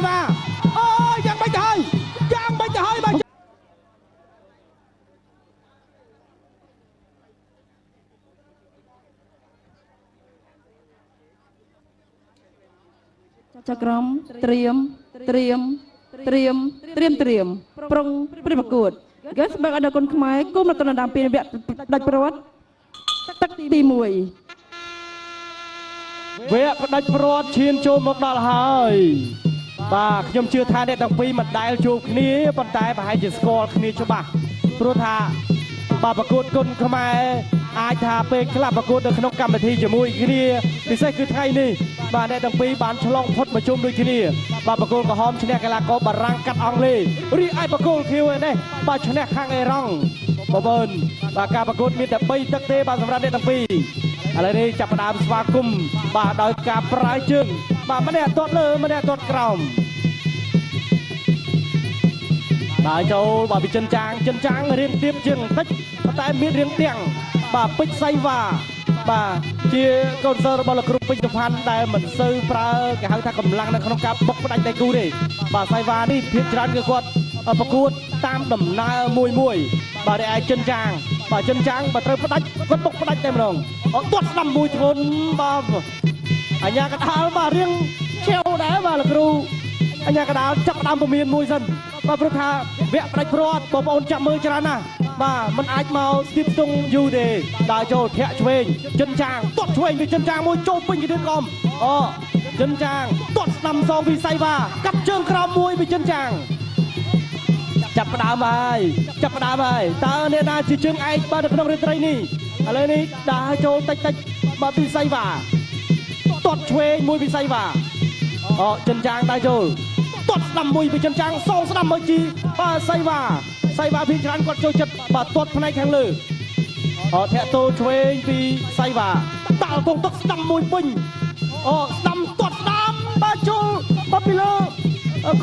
វ៉ាអូយ៉ាងមិនទៅហើយយ៉ាងមិនទៅហើយបាទចក្រមត្រៀមប្រុងព្រឹបប្រកួតគេស្បែកអនុគុណខ្មែរគុំរតនដាមពីវគ្គដាច់ប្រវត្តិទឹកទី1វគ្គផ្ដាច់ព្រាត់ឈានចូលមកដល់ហើយបាទខ្ញុំជឿថាអ្នកទាំងពីរមិនដែលជួបគ្នាប៉ុន្តែប្រហែលជាស្គាល់គ្នាច្បាស់ព្រោះថាបាទប្រកួតគុណខ្មែរអាចថាពេលខ្លះប្រកួតនៅក្នុងកម្មវិធីជាមួយគ្នាពិសេសគឺថ្ងៃនេះបាទអ្នកទាំងពីរបានឆ្លងផុតប្រជុំដូចគ្នាបាទប្រកួតក្រហមឈ្នះកីឡាករបារាំងកាត់អង់គ្លេសរីឯប្រកួតខៀវនេះបាទឈ្នះខាងអេរ៉ង់បងប្អូនបាទការប្រកួតមានតែ3ទឹកទេបាទសម្រាប់អ្នកទាំងពីរឥឡូវនេះចាប់ផ្ដើមស្វាគមន៍បាទដោយការប្រើជើងបាទម្នាក់ទាត់លើម្នាក់ទាត់ក្រោមបាទចូលបាទពីចិនចាងរៀងទៀបជាងបន្តិចប៉ុន្តែមានរៀងទាំងបាទពេជ្រសៃវ៉ាបាទជាកូនសិស្សរបស់លោកគ្រូពេជ្រសុផាន់ដែលមិនសូវប្រើគេហៅថាកម្លាំងនៅក្នុងការបុកផ្ដាច់ដៃគូទេបាទសៃវ៉ានេះភាគច្រើនគឺគាត់ប្រកួតតាមដំណើរមួយបាទឯចិនចាងបាទចិនចាងបើត្រូវផ្ដាច់គាត់បុកផ្ដាច់តែម្ដងទាត់ស្ដាំមួយធ្ងន់បាទអញ្ញាកដាលបាទរៀងឆេវដែរបាទលោកគ្រូអញ្ញាកដាលចាប់ដើមពមៀនមួយសិនបាទព្រោះថាវគ្គផ្ដាច់ព្រាត់បងប្អូនចាំមើលច្រើនណាស់បាទมันអាចមកស្ទាបស្ទង់យូរទេដើរចូលធាក់ឆ្វេងចិនចាងទាត់ឆ្វេងពីចិនចាងមួយចូលពេញជាទៀតកំចិនចាងទាត់ស្ដាំសងពីសៃវ៉ាកាប់ជើងក្រោមមួយពីចិនចាងចាប់ផ្ដើមហើយតើអ្នកណាជាជើងឯកបាទនៅក្នុងរាត្រីនេះឥឡូវនេះដើរចូលតិចបាទពីសៃវ៉ាទាត់ឆ្វេងមួយពីសៃវ៉ាចិនចាងដើរចូលទាត់ស្ដាំមួយពីចិនចាងសងស្ដាំមកជីបាទសៃវ៉ាភាគច្រើនគាត់ចូលចិត្តបាទទាត់ផ្នែកខាងលើធាក់ទោឆ្វេងពីសៃវ៉ាតាល់គង់ទឹកស្ដាំមួយពេញស្ដាំទាត់ស្ដាំបាទចូលបាទពីលើ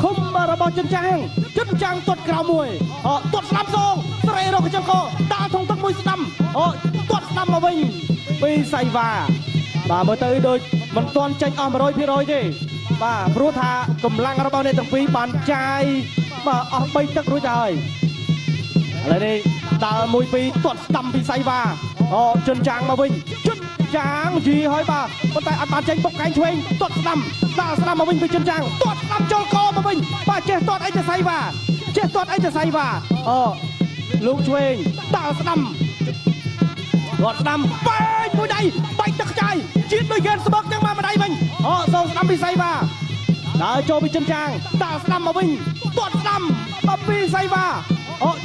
ឃុំរបស់ចិនចាងទាត់ក្រៅមួយទាត់ស្ដាំសងស្រេរកកញ្ចឹងកតាល់ធុងទឹកមួយស្ដាំទាត់ស្ដាំមកវិញពីសៃវ៉ាបាទមើលទៅដូចមិនទាន់ចេញអស់ 100% ទេបាទព្រោះថាកម្លាំងរបស់អ្នកទាំងពីរបានចាយបាទអស់3ទឹករួចទៅហើយឥឡូវនេះដើរមួយពីរទាត់ស្ដាំពីសៃវ៉ាចិនចាងមកវិញចិនចាងយីហើយបាទប៉ុន្តែអត់បានចេញបុកកែងឆ្វេងទាត់ស្ដាំដើរស្ដាំមកវិញពីចិនចាងទាត់ស្ដាំចូលកមកវិញបាទចេះទាត់អីទៅសៃវ៉ាលោកឆ្វេងដើរស្ដាំទាត់ស្ដាំបែកមួយដៃបែកទឹកខ្ចាយជាតិដូចហ្គេនស្បឹកចឹងមកម្ដាយវិញសងស្ដាំពីសៃវ៉ាដើរចូលពីចិនចាងដើរស្ដាំមកវិញទាត់ស្ដាំមកពីសៃវ៉ា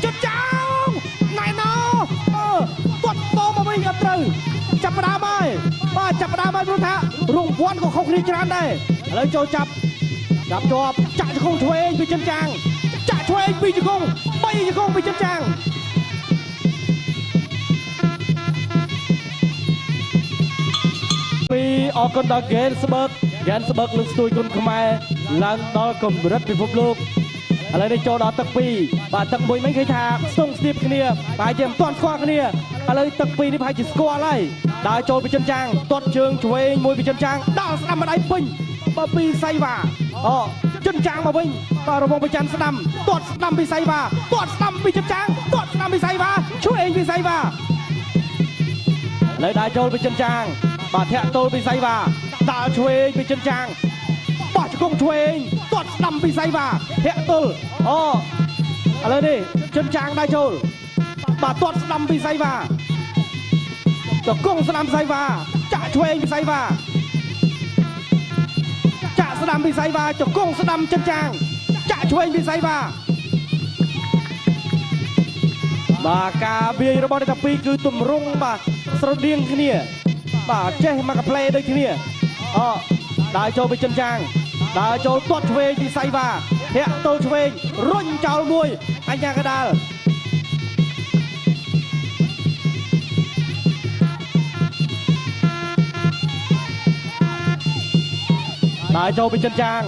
ចិនចាងណែណោទាត់តមកវិញអត់ត្រូវចាប់ផ្ដើមហើយព្រោះថារង្វាន់ក៏ខុសគ្នាច្រើនដែរឥឡូវចូលចាប់ជាប់ចាក់ជង្គង់ឆ្វេងពីចិនចាងចាក់ឆ្វេងពីជង្គង់3ជង្គង់ពីចិនចាងពីអរគុណដល់ហ្គេនស្បឹកលើកស្ទួយគុណខ្មែរឡើងដល់កម្រិតពិភពលោកឥឡូវនេះចូលដល់ទឹក2បាទទឹក1មិញឃើញថាស្ទង់ស្ទាបគ្នាប្រហែលជាមិនទាន់ស្គាល់គ្នាឥឡូវទឹក2នេះប្រហែលជាស្គាល់ហើយដើរចូលពីចិនចាងទាត់ជើងឆ្វេងមួយពីចិនចាងដើរស្ដាំម្ដាយពេញបើពីសៃវ៉ាចិនចាងមកវិញបាទរវងប្រចាំស្ដាំទាត់ស្ដាំពីសៃវ៉ាទាត់ស្ដាំពីចិនចាងទាត់ស្ដាំពីសៃវ៉ាឆ្វេងពីសៃវ៉ាឥឡូវដើរចូលពីចិនចាងបាទធាក់ទល់ពីសៃវ៉ាដើរឆ្វេងពីចិនចាងបោះជង្គង់ឆ្វេងទាត់ស្ដាំពីសៃវ៉ាធាក់ទល់ឥឡូវនេះចិនចាងដើរចូលបាទទាត់ស្ដាំពីសៃវ៉ាជង្គង់ស្ដាំសៃវ៉ាចាក់ឆ្វេងពីសៃវ៉ាចាក់ស្ដាំពីសៃវ៉ាជង្គង់ស្ដាំចិនចាងចាក់ឆ្វេងពីសៃវ៉ាបាទការវាយរបស់អ្នកទាំងពីរគឺទម្រង់បាទស្រដៀងគ្នាបាទចេះមកកាផ្លេដូចគ្នាដើរចូលពីចិនចាងដើរចូលទាត់ឆ្វេងពីសៃវ៉ាធាក់ទល់ឆ្វេងរុញចោលមួយអញ្ញាកដាលដើរចូលពីចិនចាង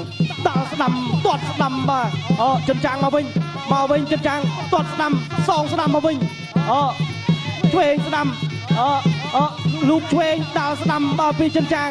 ដើរស្ដាំទាត់ស្ដាំបាទចិនចាងមកវិញចិនចាងទាត់ស្ដាំសងស្ដាំមកវិញឆ្វេងស្ដាំលូកឆ្វេងដើរស្ដាំបាទពីចិនចាង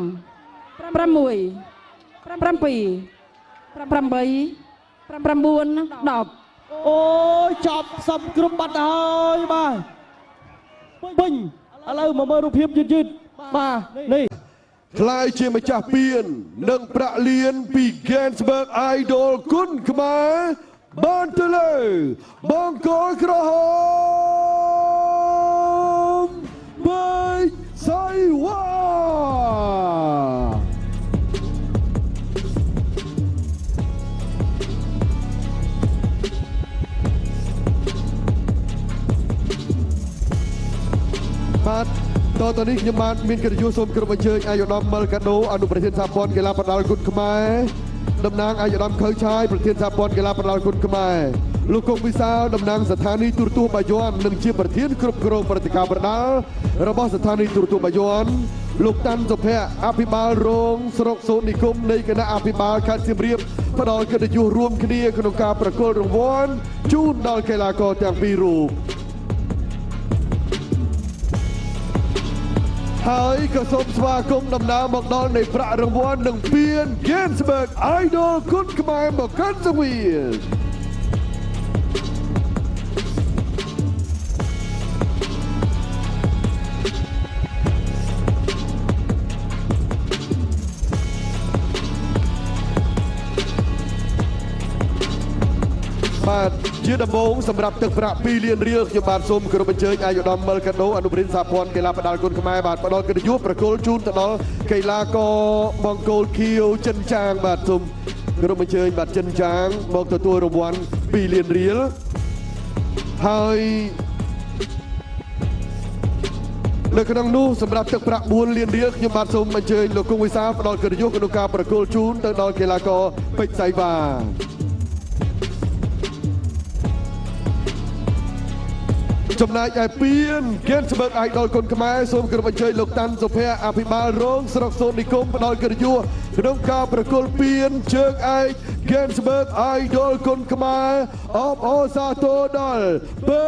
អូយចប់សពគ្រប់បាត់ហើយបាទពេញឥឡូវមកមើលរូបភាពយឺតបាទនេះ ខ្លាយជាម្ចាស់ពាននិងប្រាក់លានពី Gainsbourg Idol គុណខ្មែរបានទៅលើបង្គោលក្រហមបីសៃវ៉ាបាទតទៅនេះខ្ញុំបានមានកិត្តិយសសូមក្រុមអញ្ជើញអាយុដំមិលកាដូអនុប្រធានសហព័ន្ធកីឡាប្រដាល់គុណខ្មែរតំណាងអាយុដំខៅឆាយប្រធានសហព័ន្ធកីឡាប្រដាល់គុណខ្មែរលោកកុងវិសាលតំណាងស្ថានីយទូរទស្សន៍បាយ័ននិងជាប្រធានគ្រប់គ្រងព្រឹត្តិការណ៍ប្រដាល់របស់ស្ថានីយទូរទស្សន៍បាយ័នលោកតាន់សុភ័ក្រអភិបាលរងស្រុកសូននិគមនៃគណៈអភិបាលខេត្តសៀមរាបផ្ដល់កិត្តិយសរួមគ្នាក្នុងការប្រគល់រង្វាន់ជូនដល់កីឡាករទាំងពីររូបហើយក៏សូមស្វាគមន៍ដំណើរមកដល់នៃប្រាក់រង្វាន់និងពាន Gainsbourg Idol គុណខ្មែរមកកាន់សង្វៀនបាទជាដំបូងសម្រាប់ទឹកប្រាក់2លានរៀលខ្ញុំបាទសូមគោរពអញ្ជើញអាយុដំមិលកាដូអនុប្រធានសហព័ន្ធកីឡាប្រដាល់គុណខ្មែរបាទផ្ដល់កិត្តិយសប្រគល់ជូនទៅដល់កីឡាករបង្គោលខៀវចិនចាងបាទសូមគោរពអញ្ជើញបាទចិនចាងមកទទួលរង្វាន់2លានរៀលហើយនៅក្នុងនោះសម្រាប់ទឹកប្រាក់4លានរៀលខ្ញុំបាទសូមអញ្ជើញលោកគង់វិសាលផ្ដល់កិត្តិយសក្នុងការប្រគល់ជូនទៅដល់កីឡាករពេជ្រសៃវ៉ាចំណែកឯពាន Gainsbourg Idol គុណខ្មែរសូមគោរពអញ្ជើញលោកតាន់សុភ័ក្រអភិបាលរងស្រុកសូននិគមផ្ដល់កិត្តិយសក្នុងការប្រគល់ពានជើងឯក Gainsbourg Idol គុណខ្មែរអបអរសាទរដល់ពេ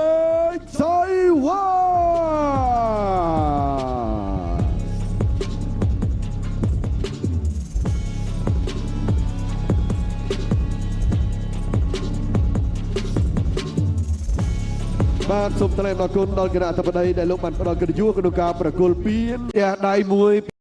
ជ្រសៃវ៉ាបាទសូមថ្លែងអំណរគុណដល់គណៈអធិបតីដែលលោកបានផ្ដល់កិត្តិយសក្នុងការប្រគល់ពានផ្ទះដៃមួយ